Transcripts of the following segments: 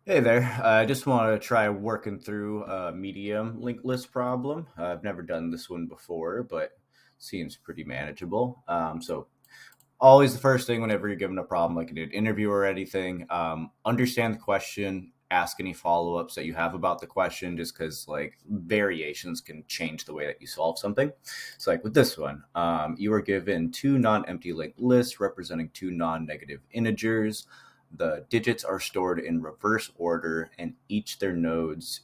Hey there. I just want to try working through a medium linked list problem. I've never done this one before, but seems pretty manageable. So always the first thing whenever you're given a problem, like in an interview or anything, understand the question, ask any follow-ups that you have about the question, just because like variations can change the way that you solve something. So like with this one, you were given two non-empty linked lists representing two non-negative integers. The digits are stored in reverse order, and each of their nodes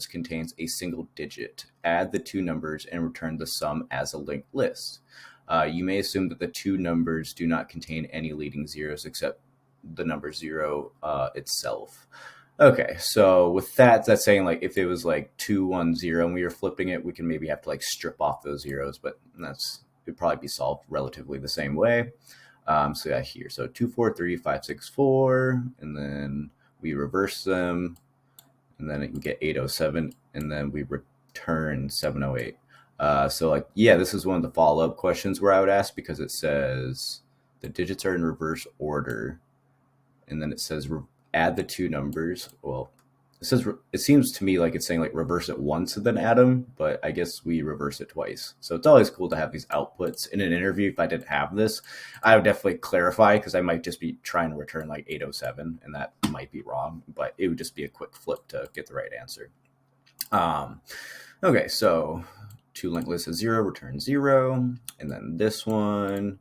contains a single digit. Add the two numbers and return the sum as a linked list. You may assume that the two numbers do not contain any leading zeros except the number zero itself. Okay, so with that, that's saying like if it was like 210 and we were flipping it, we can maybe have to like strip off those zeros, but that's it'd probably be solved relatively the same way. So yeah, here, so 243 564, and then we reverse them, and then it can get 807, and then we return 708. So like, yeah, this is one of the follow-up questions where I would ask because it says the digits are in reverse order, and then it says add the two numbers. Well, it seems to me like it's saying like reverse it once and then add them, but I guess we reverse it twice. So it's always cool to have these outputs in an interview. If I didn't have this, I would definitely clarify because I might just be trying to return like 807 and that might be wrong, but it would just be a quick flip to get the right answer. Okay, so two linked lists is 0, return 0. And then this one,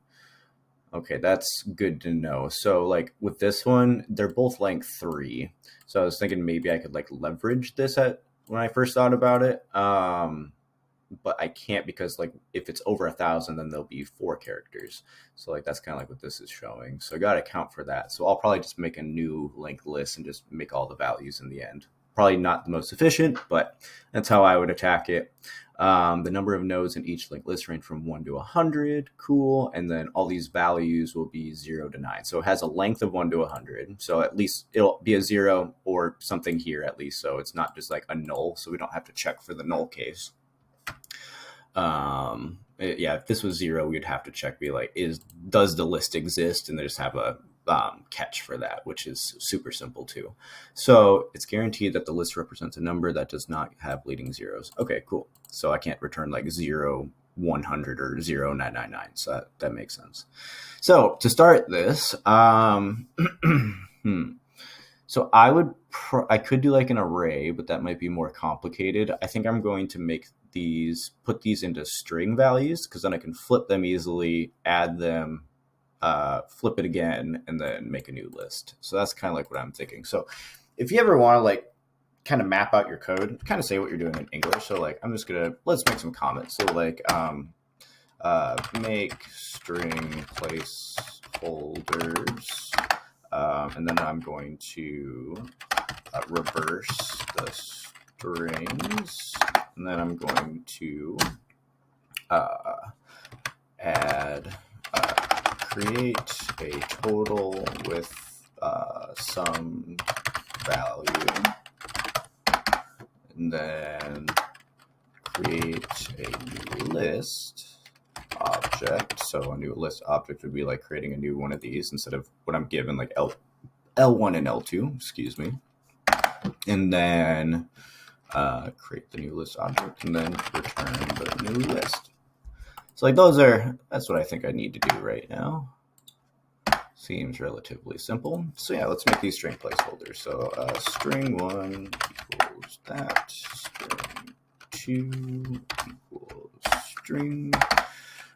okay, that's good to know. So like with this one, they're both length 3. So I was thinking maybe I could like leverage this at when I first thought about it. But I can't because like if it's over 1,000, then there'll be 4 characters. So like that's kind of like what this is showing. So I got to account for that. So I'll probably just make a new linked list and just make all the values in the end. Probably not the most efficient, but that's how I would attack it. The number of nodes in each linked list range from 1 to 100. Cool. And then all these values will be 0 to 9. So it has a length of 1 to 100. So at least it'll be a 0 or something here at least. So it's not just like a null. So we don't have to check for the null case. Yeah, if this was 0, we'd have to check, be like, does the list exist? And they just have a catch for that, which is super simple too. So it's guaranteed that the list represents a number that does not have leading zeros. Okay, cool. So I can't return like 0, 100 or 0, 999. So that makes sense. So to start this, so I could do like an array, but that might be more complicated. I think I'm going to put these into string values because then I can flip them easily, add them, flip it again, and then make a new list. So that's kind of like what I'm thinking. So if you ever want to like kind of map out your code, kind of say what you're doing in English. So like let's make some comments. So like make string placeholders, and then I'm going to reverse the strings, and then I'm going to create a total with some value, and then create a new list object. So a new list object would be like creating a new one of these instead of what I'm given, like L1 and L2, excuse me. And then create the new list object and then return the new list. So like that's what I think I need to do right now. Seems relatively simple. So yeah, let's make these string placeholders. So string 1 equals that, string 2 equals string.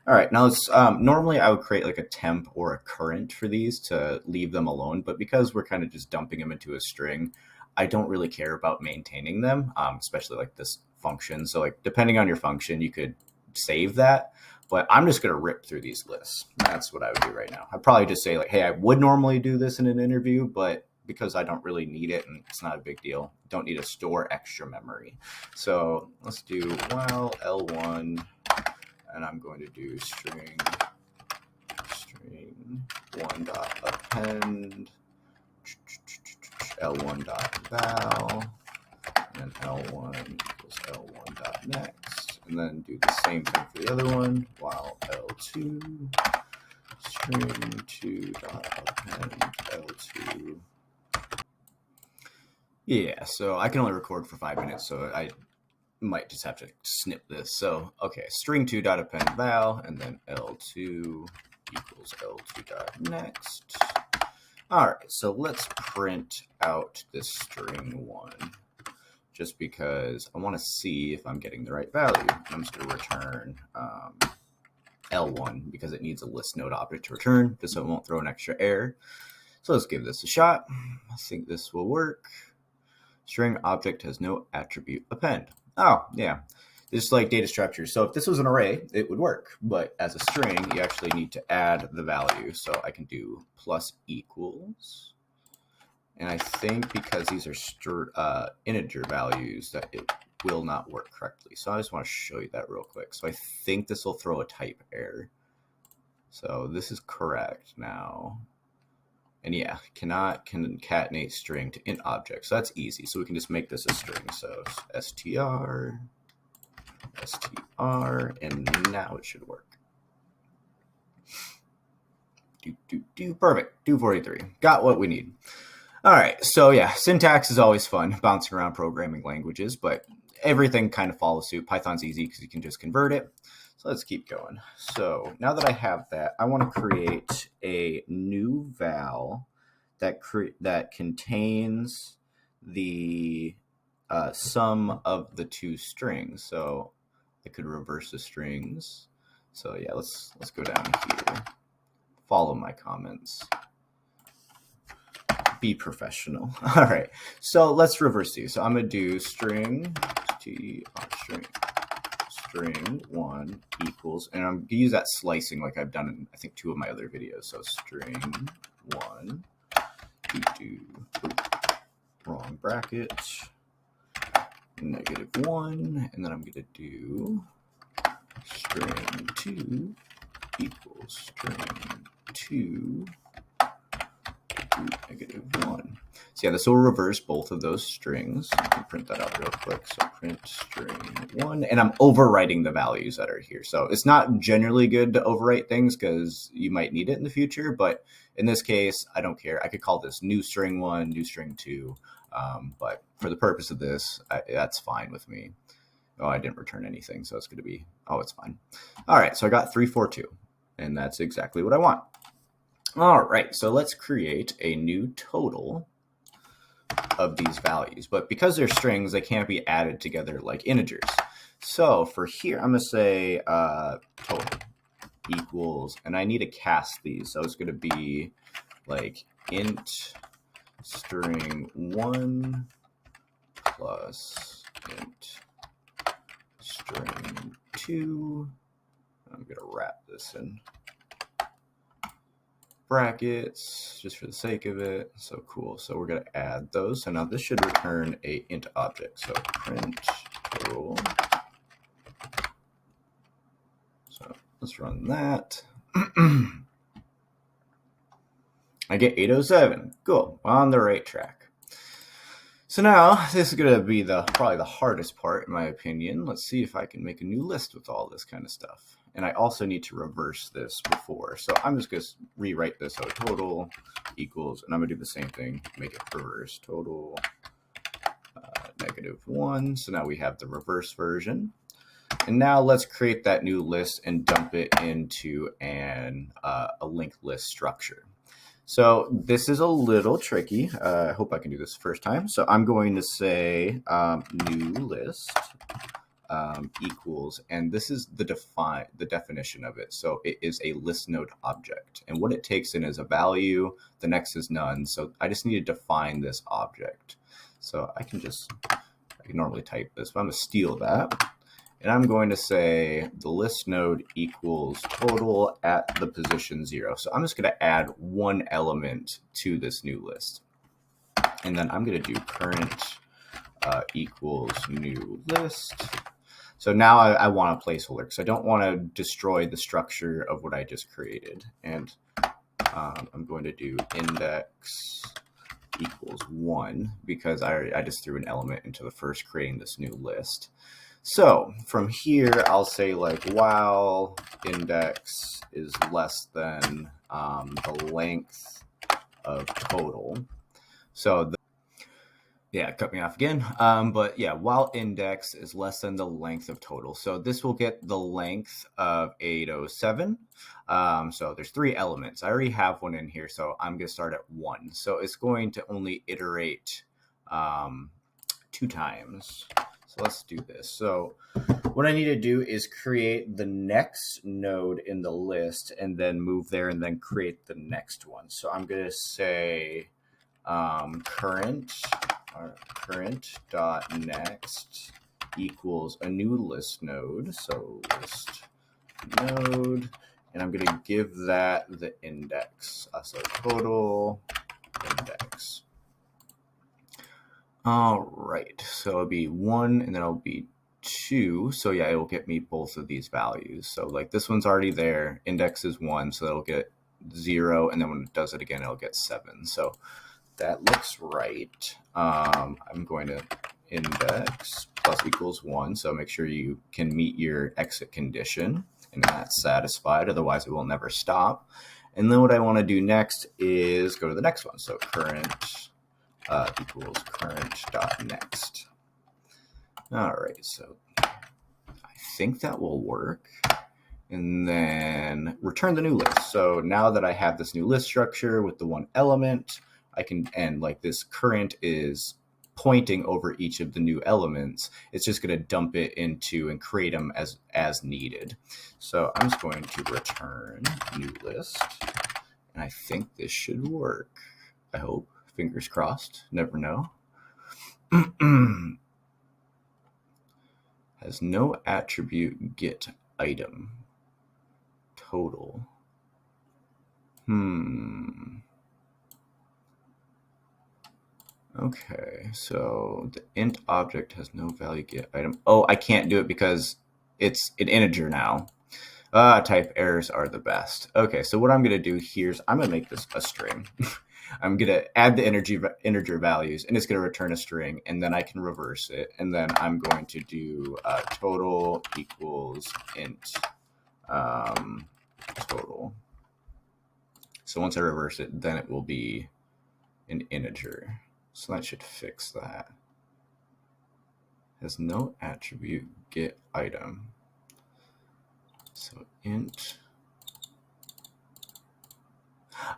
All right, now let's, normally I would create like a temp or a current for these to leave them alone, but because we're kind of just dumping them into a string, I don't really care about maintaining them, especially like this function. So like depending on your function, you could save that, but I'm just going to rip through these lists. That's what I would do right now. I'd probably just say like, hey, I would normally do this in an interview, but because I don't really need it and it's not a big deal, don't need to store extra memory. So let's do while L1, and I'm going to do string 1 dot append L1 dot val, and then L1 equals L1 dot next, and then do the same thing for the other one, while L2 string 2 dot append L2. Yeah, so I can only record for 5 minutes, so I might just have to snip this. So, okay, string2 dot append val, and then L2 equals L2 dot next. All right, so let's print out this string1, just because I want to see if I'm getting the right value. I'm just going to return L1 because it needs a list node object to return, just so it won't throw an extra error. So let's give this a shot. I think this will work. String object has no attribute append. Oh, yeah. It's like data structure. So if this was an array, it would work. But as a string, you actually need to add the value. So I can do plus equals. And I think because these are integer values, that it will not work correctly. So I just want to show you that real quick. So I think this will throw a type error. So this is correct now. And yeah, cannot concatenate string to int object. So that's easy. So we can just make this a string. So str, and now it should work. Perfect. 243. Got what we need. All right. So yeah, syntax is always fun, bouncing around programming languages, but everything kind of follows suit. Python's easy because you can just convert it. So let's keep going. So now that I have that, I want to create a new val that contains the sum of the two strings. So I could reverse the strings. So yeah, let's go down here. Follow my comments. Be professional. All right. So let's reverse these. So I'm gonna do string string1 equals, and I'm gonna use that slicing like I've done in I think 2 of my other videos. So string1 wrong bracket -1, and then I'm gonna do string2 equals string2 -1. So yeah, this will reverse both of those strings. I can print that out real quick. So print string1, and I'm overwriting the values that are here. So it's not generally good to overwrite things because you might need it in the future, but in this case, I don't care. I could call this new string1, new string2, but for the purpose of this, that's fine with me. Oh, I didn't return anything, so it's going to be, oh, it's fine. All right, so I got 342, and that's exactly what I want. All right, so let's create a new total of these values. But because they're strings, they can't be added together like integers. So for here, I'm going to say total equals, and I need to cast these. So it's going to be like int string1 plus int string2. I'm going to wrap this in brackets just for the sake of it. So cool. So we're going to add those. So now this should return a int object. So print total. So let's run that. I get 807. Cool. On the right track. So now this is going to be probably the hardest part in my opinion. Let's see if I can make a new list with all this kind of stuff. And I also need to reverse this before. So I'm just going to rewrite this. So total equals, and I'm going to do the same thing, make it reverse total -1. So now we have the reverse version. And now let's create that new list and dump it into a linked list structure. So this is a little tricky. I hope I can do this the first time. So I'm going to say new list equals, and this is the definition of it. So it is a list node object, and what it takes in is a value. The next is none. So I just need to define this object. So I can normally type this, but I'm going to steal that. And I'm going to say the list node equals total at the position 0. So I'm just going to add one element to this new list. And then I'm going to do current equals new list. So now I want a placeholder because I don't want to destroy the structure of what I just created. And I'm going to do index equals 1 because I just threw an element into the first creating this new list. So from here, I'll say like while index is less than the length of total. So Yeah, cut me off again. But yeah, while index is less than the length of total. So this will get the length of 807. So there's three elements. I already have one in here, so I'm going to start at 1. So it's going to only iterate 2 times. So let's do this. So what I need to do is create the next node in the list and then move there and then create the next one. So I'm going to say current dot next equals a new list node. So list node, and I'm going to give that the index. So total index. All right, so it'll be 1 and then it'll be 2. So yeah, it will get me both of these values. So like this one's already there, index is 1, so it'll get 0, and then when it does it again, it'll get 7. So that looks right. I'm going to index plus equals 1, so make sure you can meet your exit condition and that's satisfied, otherwise it will never stop. And then what I want to do next is go to the next one. So current equals current dot next. All right, so I think that will work. And then return the new list. So now that I have this new list structure with the one element, I can, and like this current is pointing over each of the new elements, it's just going to dump it into and create them as needed. So I'm just going to return new list, and I think this should work. I hope. Fingers crossed. Never know. Has no attribute get item total. Okay, so the int object has no value get item. Oh, I can't do it because it's an integer now. Type errors are the best. Okay, so what I'm going to do here is I'm going to make this a string. I'm going to add the integer values, and it's going to return a string, and then I can reverse it. And then I'm going to do total equals int total. So once I reverse it, then it will be an integer. So that should fix that. Has no attribute get item. So int.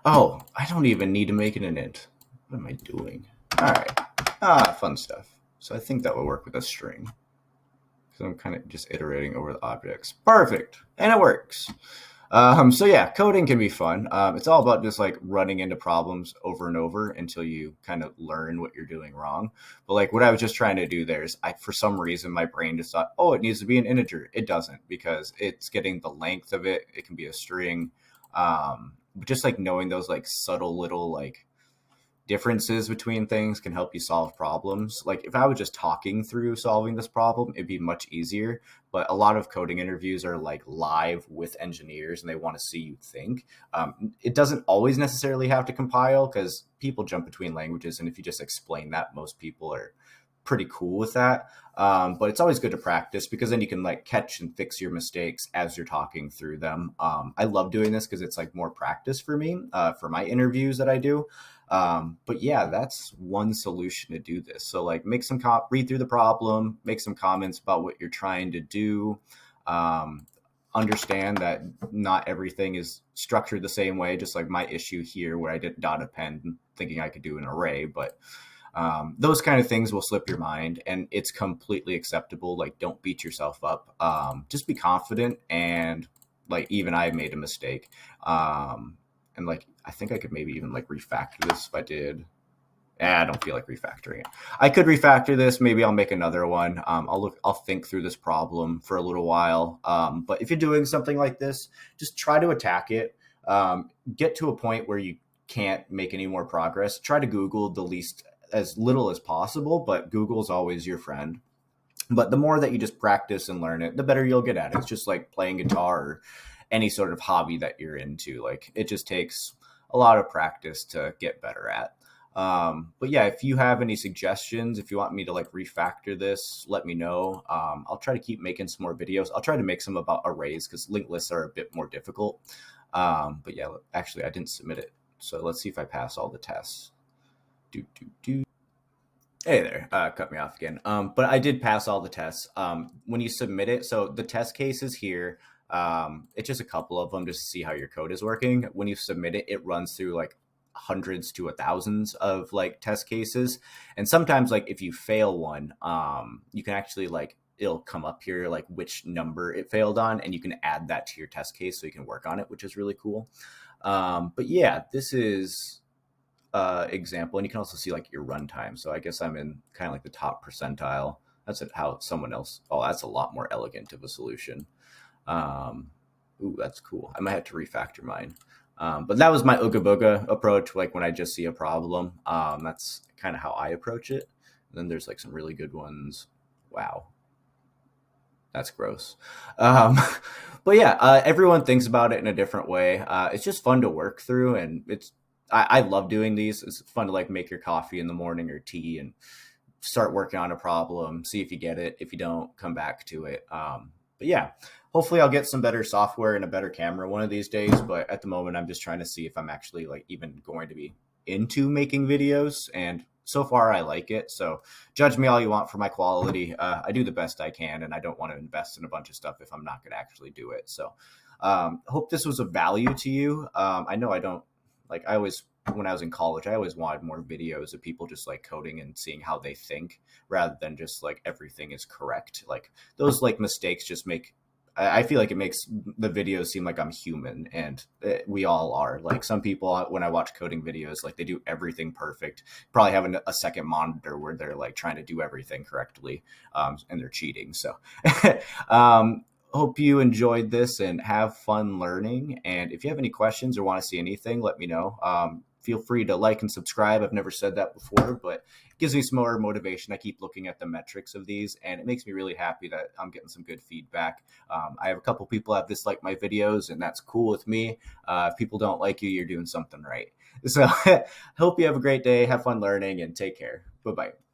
Oh, I don't even need to make it an int. What am I doing? All right. Fun stuff. So I think that will work with a string. So I'm kind of just iterating over the objects. Perfect. And it works. So yeah, coding can be fun. It's all about just like running into problems over and over until you kind of learn what you're doing wrong. But like what I was just trying to do there is for some reason, my brain just thought, oh, it needs to be an integer. It doesn't, because it's getting the length of it. It can be a string. But just like knowing those like subtle little like differences between things can help you solve problems. Like if I was just talking through solving this problem, it'd be much easier. But a lot of coding interviews are like live with engineers and they want to see you think. It doesn't always necessarily have to compile because people jump between languages. And if you just explain that, most people are pretty cool with that. But it's always good to practice because then you can like catch and fix your mistakes as you're talking through them. I love doing this because it's like more practice for me for my interviews that I do. But yeah, that's one solution to do this. So like make some read through the problem, make some comments about what you're trying to do. Understand that not everything is structured the same way, just like my issue here where I did dot append thinking I could do an array, but those kind of things will slip your mind and it's completely acceptable. Like don't beat yourself up. Just be confident, and like even I made a mistake. And like I think I could maybe even like refactor this if I did. I don't feel like refactoring it. I could refactor this. Maybe I'll make another one. I'll think through this problem for a little while. But if you're doing something like this, just try to attack it. Get to a point where you can't make any more progress. Try to Google as little as possible, but Google's always your friend. But the more that you just practice and learn it, the better you'll get at it. It's just like playing guitar or any sort of hobby that you're into. Like it just takes a lot of practice to get better at. But yeah, if you have any suggestions, if you want me to like refactor this, let me know. I'll try to keep making some more videos. I'll try to make some about arrays because linked lists are a bit more difficult. But yeah, actually I didn't submit it. So let's see if I pass all the tests. Hey there, cut me off again. But I did pass all the tests. When you submit it, so the test cases here, it's just a couple of them just to see how your code is working. When you submit it, it runs through like hundreds to thousands of like test cases, and sometimes like if you fail one, you can actually like it'll come up here like which number it failed on, and you can add that to your test case so you can work on it, which is really cool. But yeah, this is example, and you can also see like your runtime. So I guess I'm in kind of like the top percentile. That's how someone else. Oh, that's a lot more elegant of a solution. Um, Ooh, that's cool. I might have to refactor mine. But that was my Ooga Booga approach. Like when I just see a problem, that's kind of how I approach it. And then there's like some really good ones. Wow, that's gross. Um, but yeah, everyone thinks about it in a different way. It's just fun to work through, and I love doing these. It's fun to like make your coffee in the morning or tea and start working on a problem, see if you get it. If you don't, come back to it. But yeah, hopefully I'll get some better software and a better camera one of these days. But at the moment, I'm just trying to see if I'm actually like even going to be into making videos. And so far, I like it. So judge me all you want for my quality. I do the best I can, and I don't want to invest in a bunch of stuff if I'm not going to actually do it. So hope this was of value to you. I know I don't like I always when I was in college, I always wanted more videos of people just like coding and seeing how they think rather than just like everything is correct. Like those like mistakes just make I feel like it makes the videos seem like I'm human, and we all are. Like some people, when I watch coding videos, like they do everything perfect. Probably having a second monitor where they're like trying to do everything correctly, and they're cheating. So, hope you enjoyed this and have fun learning. And if you have any questions or want to see anything, let me know. Feel free to like and subscribe. I've never said that before, but it gives me some more motivation. I keep looking at the metrics of these, and it makes me really happy that I'm getting some good feedback. I have a couple people that dislike my videos, and that's cool with me. If people don't like you, you're doing something right. So hope you have a great day, have fun learning, and take care. Bye-bye.